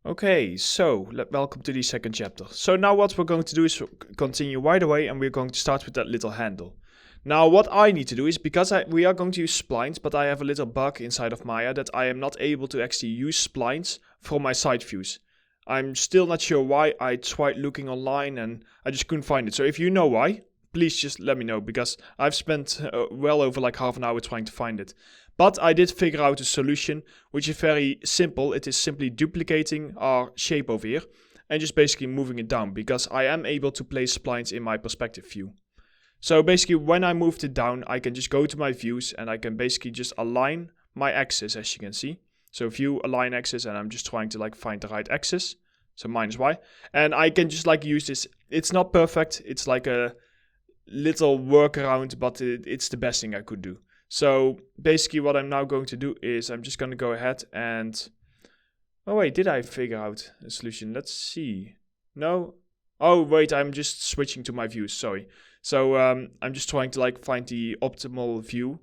Okay, so welcome to the second chapter. So now what we're going to do is continue right away, and we're going to start with that little handle. Now what I need to do is, because we are going to use splines, but I have a little bug inside of Maya that I am not able to actually use splines from my side views. I'm still not sure why. I tried looking online and I just couldn't find it. So if you know why, please just let me know, because I've spent well over like half an hour trying to find it. But I did figure out a solution, which is very simple. It is simply duplicating our shape over here and just basically moving it down, because I am able to place splines in my perspective view. So basically when I moved it down, I can just go to my views and I can basically just align my axis, as you can see. So view, align axis, and I'm just trying to like find the right axis. So minus Y. And I can just like use this. It's not perfect. It's like a little workaround, but it's the best thing I could do. So basically what I'm now going to do is I'm just going to go ahead and... Oh wait, did I figure out a solution? Let's see. No? Oh wait, I'm just switching to my views, sorry. So I'm just trying to like find the optimal view.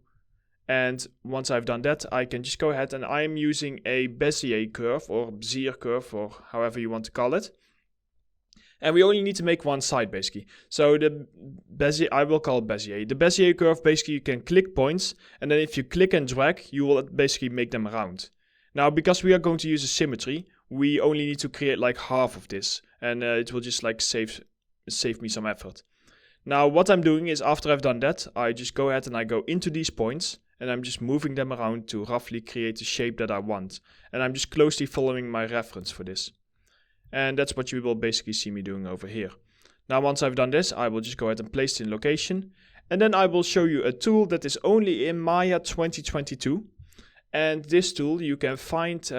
And once I've done that, I can just go ahead and I'm using a Bezier curve or Bezier curve or however you want to call it. And we only need to make one side basically. So the Bezier, I will call it Bezier. The Bezier curve, basically you can click points, and then if you click and drag, you will basically make them round. Now, because we are going to use a symmetry, we only need to create like half of this, and it will just like save me some effort. Now, what I'm doing is, after I've done that, I just go ahead and I go into these points, and I'm just moving them around to roughly create the shape that I want. And I'm just closely following my reference for this. And that's what you will basically see me doing over here. Now, once I've done this, I will just go ahead and place it in location. And then I will show you a tool that is only in Maya 2022. And this tool you can find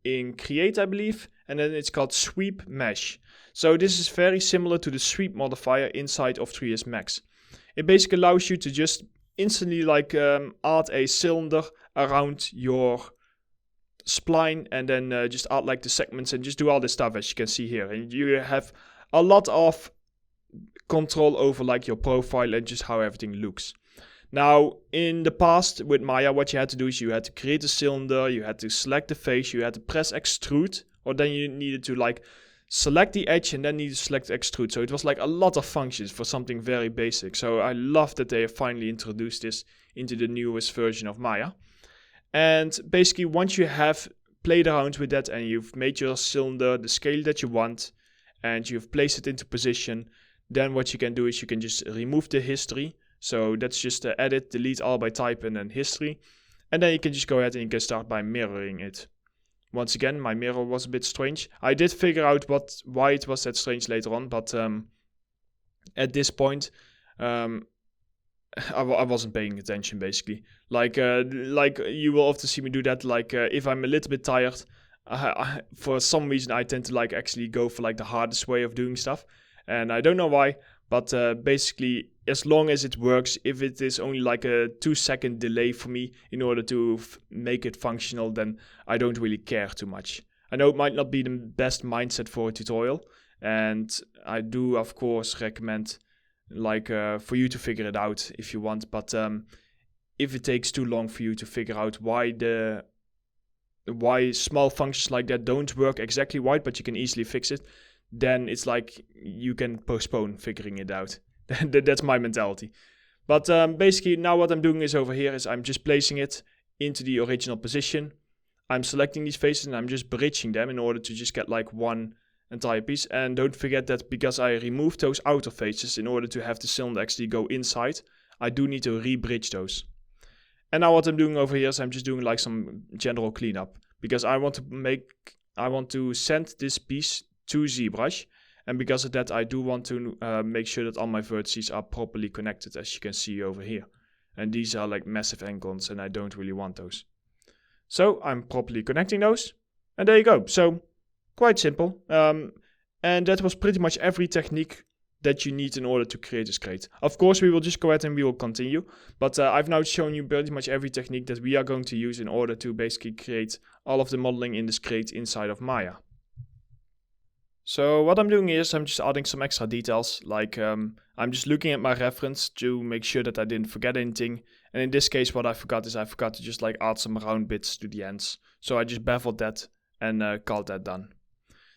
in Create, I believe. And then it's called Sweep Mesh. So this is very similar to the Sweep modifier inside of 3ds Max. It basically allows you to just instantly like add a cylinder around your spline, and then just add like the segments and just do all this stuff, as you can see here. And you have a lot of control over like your profile and just how everything looks. Now, in the past with Maya, what you had to do is you had to create a cylinder, you had to select the face, you had to press extrude, or then you needed to like select the edge and then need to select extrude. So it was like a lot of functions for something very basic. So I love that they have finally introduced this into the newest version of Maya. And basically, once you have played around with that and you've made your cylinder the scale that you want and you've placed it into position, then what you can do is you can just remove the history. So that's just edit, delete all by type, and then history. And then you can just go ahead and you can start by mirroring it. Once again, my mirror was a bit strange. I did figure out why it was that strange later on, but at this point, I wasn't paying attention basically. Like you will often see me do that. Like if I'm a little bit tired, for some reason I tend to like actually go for like the hardest way of doing stuff, and I don't know why. But basically, as long as it works, if it is only like a 2-second delay for me in order to make it functional, then I don't really care too much. I know it might not be the best mindset for a tutorial, and I do of course recommend like for you to figure it out if you want, but if it takes too long for you to figure out why small functions like that don't work exactly right, but you can easily fix it, then it's like you can postpone figuring it out. That's my mentality. But basically now what I'm doing is over here is I'm just placing it into the original position. I'm selecting these faces and I'm just bridging them in order to just get like one entire piece. And don't forget that because I removed those outer faces in order to have the cylinder actually go inside, I do need to re-bridge those. And now what I'm doing over here is I'm just doing like some general cleanup, because I want to send this piece to Zbrush, and because of that I do want to make sure that all my vertices are properly connected, as you can see over here. And these are like massive angles and I don't really want those. So I'm properly connecting those, and there you go. So quite simple. And that was pretty much every technique that you need in order to create this crate. Of course, we will just go ahead and we will continue. But I've now shown you pretty much every technique that we are going to use in order to basically create all of the modeling in this crate inside of Maya. So what I'm doing is I'm just adding some extra details. Like I'm just looking at my reference to make sure that I didn't forget anything. And in this case, what I forgot is I forgot to just like add some round bits to the ends. So I just beveled that and called that done.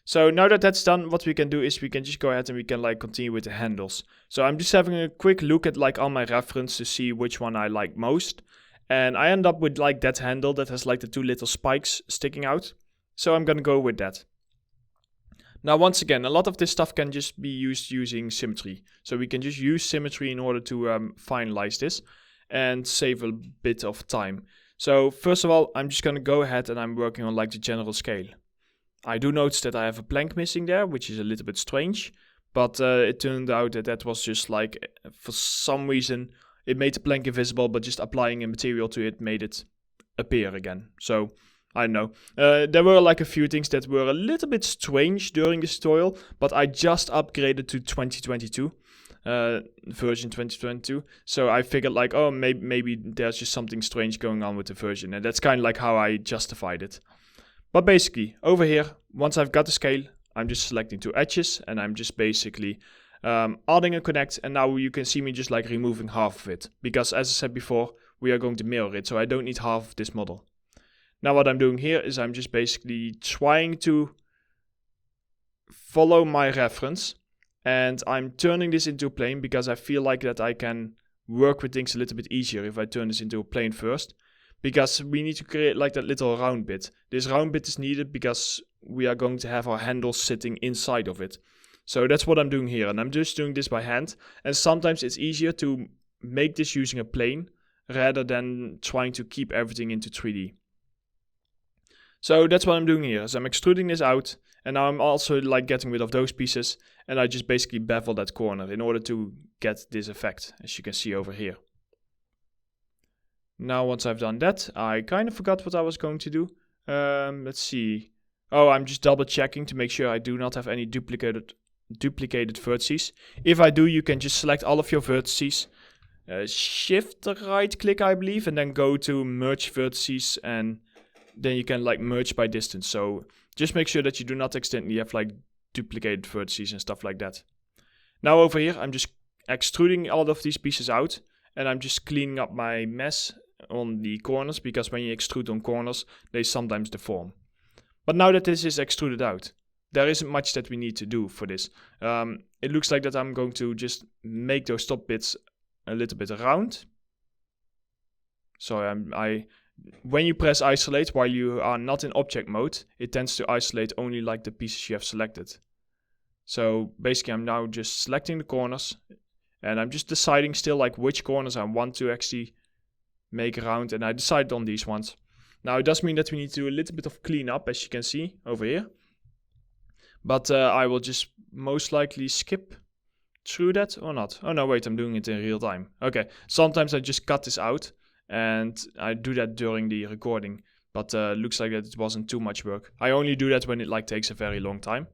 So now that that's done, what we can do is we can just go ahead and we can like continue with the handles. So I'm just having a quick look at like all my reference to see which one I like most. And I end up with like that handle that has like the 2 little spikes sticking out. So I'm gonna go with that. Now once again, a lot of this stuff can just be used using symmetry. So we can just use symmetry in order to finalize this and save a bit of time. So first of all, I'm just gonna go ahead and I'm working on like the general scale. I do notice that I have a plank missing there, which is a little bit strange, but it turned out that that was just like, for some reason, it made the plank invisible, but just applying a material to it made it appear again. So, I don't know. There were like a few things that were a little bit strange during this tutorial, but I just upgraded to 2022, version 2022. So I figured like, oh, maybe there's just something strange going on with the version, and that's kind of like how I justified it. But basically, over here, once I've got the scale, I'm just selecting 2 edges, and I'm just basically adding a connect, and now you can see me just like removing half of it. Because as I said before, we are going to mirror it, so I don't need half of this model. Now what I'm doing here is I'm just basically trying to follow my reference, and I'm turning this into a plane because I feel like that I can work with things a little bit easier if I turn this into a plane first. Because we need to create like that little round bit. This round bit is needed because we are going to have our handles sitting inside of it. So that's what I'm doing here, and I'm just doing this by hand. And sometimes it's easier to make this using a plane rather than trying to keep everything into 3D. So that's what I'm doing here. So I'm extruding this out, and now I'm also like getting rid of those pieces, and I just basically bevel that corner in order to get this effect, as you can see over here. Now once I've done that, I kind of forgot what I was going to do. Let's see. Oh, I'm just double checking to make sure I do not have any duplicated vertices. If I do, you can just select all of your vertices, shift right click I believe, and then go to merge vertices, and then you can like merge by distance. So just make sure that you do not accidentally have like duplicated vertices and stuff like that. Now over here, I'm just extruding all of these pieces out, and I'm just cleaning up my mess on the corners, because when you extrude on corners, they sometimes deform. But now that this is extruded out, there isn't much that we need to do for this. It looks like that I'm going to just make those top bits a little bit round. So when you press isolate while you are not in object mode, it tends to isolate only like the pieces you have selected. So basically I'm now just selecting the corners, and I'm just deciding still like which corners I want to actually make round, and I decided on these ones. Now it does mean that we need to do a little bit of cleanup, as you can see over here. But I will just most likely skip through that or not. Oh no, wait, I'm doing it in real time. Okay, sometimes I just cut this out, and I do that during the recording. But looks like that it wasn't too much work. I only do that when it like takes a very long time.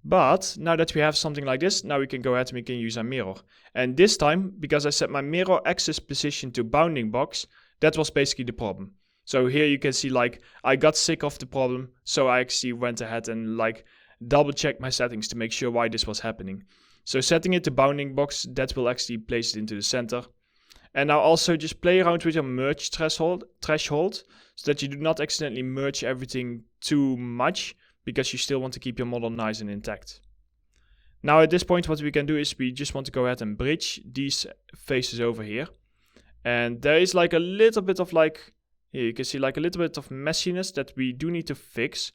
But now that we have something like this, now we can go ahead and we can use our mirror. And this time, because I set my mirror axis position to bounding box, that was basically the problem. So here you can see like I got sick of the problem, so I actually went ahead and like double checked my settings to make sure why this was happening. So setting it to bounding box, that will actually place it into the center. And now also just play around with your merge threshold so that you do not accidentally merge everything too much, because you still want to keep your model nice and intact. Now at this point what we can do is we just want to go ahead and bridge these faces over here. And there is like a little bit of like, here you can see like a little bit of messiness that we do need to fix.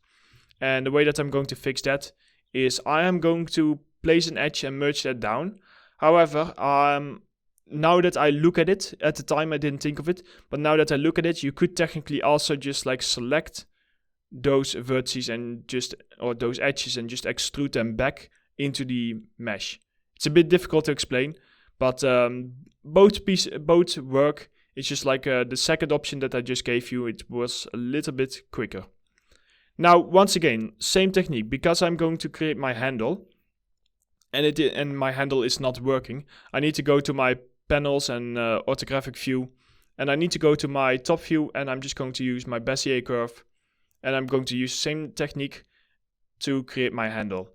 And the way that I'm going to fix that is I am going to place an edge and merge that down. However, now that I look at it, at the time I didn't think of it, but now that I look at it, you could technically also just like select those vertices and just, or those edges, and just extrude them back into the mesh. It's a bit difficult to explain, but both work. It's just like the second option that I just gave you, it was a little bit quicker. Now once again, same technique, because I'm going to create my handle and my handle is not working. I need to go to my panels and orthographic view, and I need to go to my top view, and I'm just going to use my Bezier curve. And I'm going to use the same technique to create my handle.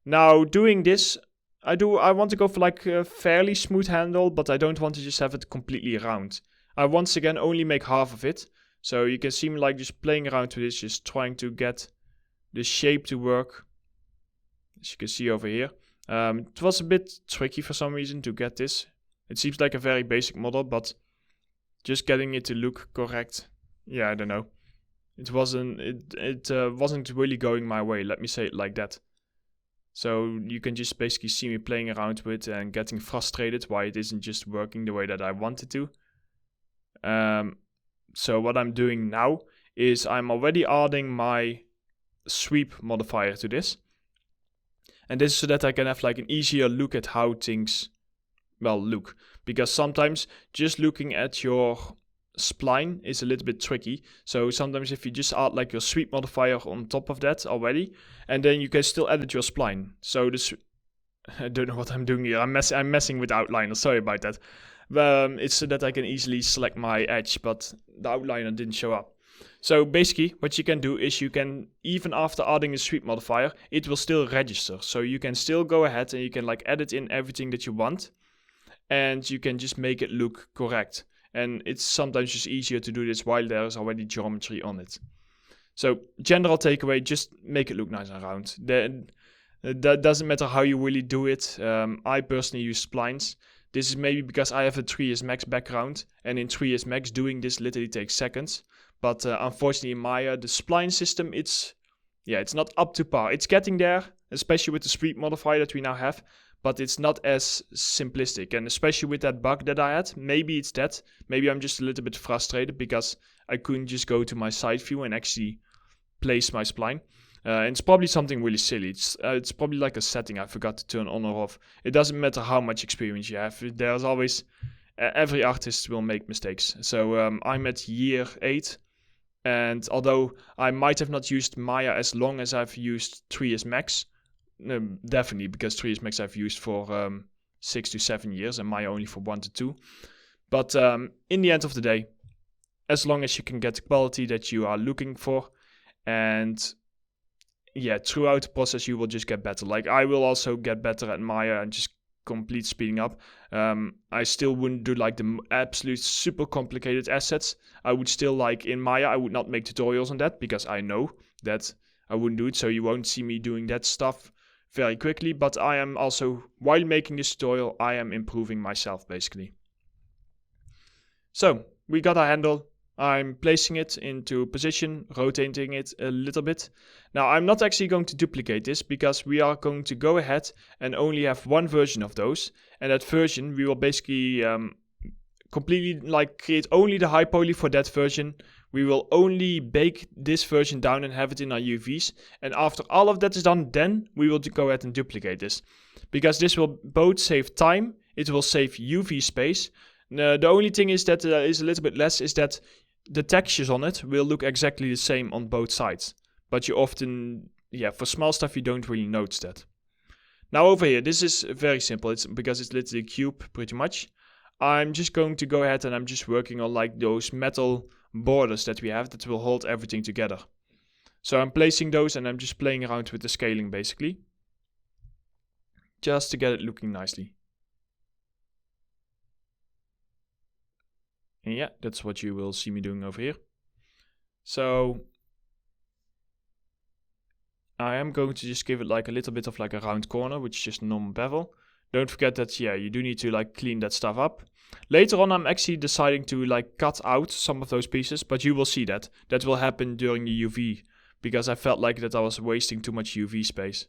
Now doing this, I want to go for like a fairly smooth handle, but I don't want to just have it completely round. I once again only make half of it. So you can see me like just playing around with this, just trying to get the shape to work. as you can see over here. It was a bit tricky for some reason to get this. It seems like a very basic model, but just getting it to look correct, yeah, I don't know. It wasn't really going my way, let me say it like that. So you can just basically see me playing around with it and getting frustrated why it isn't just working the way that I want it to. So what I'm doing now is I'm already adding my sweep modifier to this. And this is so that I can have like an easier look at how things, well, look. Because sometimes just looking at your spline is a little bit tricky. So sometimes if you just add like your sweep modifier on top of that already, and then you can still edit your spline. So this, I don't know what I'm doing here. I'm messing with outliner. Sorry about that. It's so that I can easily select my edge, but the outliner didn't show up. So basically, what you can do is you can, even after adding the sweep modifier, it will still register. So you can still go ahead and you can like edit in everything that you want, and you can just make it look correct. And it's sometimes just easier to do this while there is already geometry on it. So general takeaway, just make it look nice and round. That doesn't matter how you really do it. I personally use splines. This is maybe because I have a 3ds Max background, and in 3ds Max doing this literally takes seconds. But unfortunately in Maya, the spline system, it's not up to par. It's getting there, especially with the sweep modifier that we now have, but it's not as simplistic. And especially with that bug that I had, maybe it's that. Maybe I'm just a little bit frustrated because I couldn't just go to my side view and actually place my spline. And it's probably something really silly. It's probably like a setting I forgot to turn on or off. It doesn't matter how much experience you have. There's always, every artist will make mistakes. So I'm at year 8. And although I might have not used Maya as long as I've used 3ds Max, definitely because 3ds Max I've used for 6 to 7 years and Maya only for 1 to 2. But in the end of the day, as long as you can get the quality that you are looking for, and yeah, throughout the process you will just get better. Like I will also get better at Maya and just complete speeding up. I still wouldn't do like the absolute super complicated assets. I would still like in Maya, I would not make tutorials on that because I know that I wouldn't do it. So you won't see me doing that stuff very quickly. But I am also, while making this tutorial, I am improving myself basically. So we got our handle. I'm placing it into position, rotating it a little bit. Now I'm not actually going to duplicate this because we are going to go ahead and only have one version of those. And that version we will basically completely like create only the high poly for that version. We will only bake this version down and have it in our UVs. And after all of that is done, then we will go ahead and duplicate this. Because this will both save time, it will save UV space. The only thing is that is a little bit less is that the textures on it will look exactly the same on both sides. But you often, for small stuff you don't really notice that. Now over here, this is very simple. It's because it's literally a cube pretty much. I'm just going to go ahead and I'm just working on like those metal borders that we have that will hold everything together. So I'm placing those and I'm just playing around with the scaling basically. Just to get it looking nicely. And yeah, that's what you will see me doing over here. So I am going to just give it like a little bit of like a round corner, which is just a normal bevel. Don't forget that, you do need to like clean that stuff up. Later on, I'm actually deciding to like cut out some of those pieces, but you will see that. That will happen during the UV, because I felt like that I was wasting too much UV space.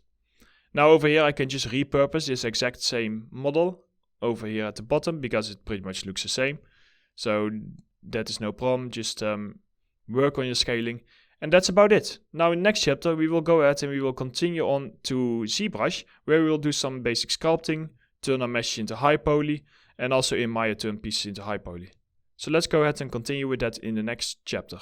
Now over here, I can just repurpose this exact same model over here at the bottom, because it pretty much looks the same. So that is no problem, just work on your scaling. And that's about it. Now in the next chapter we will go ahead and we will continue on to Zbrush, where we will do some basic sculpting, turn our mesh into high poly, and also in Maya turn pieces into high poly. So let's go ahead and continue with that in the next chapter.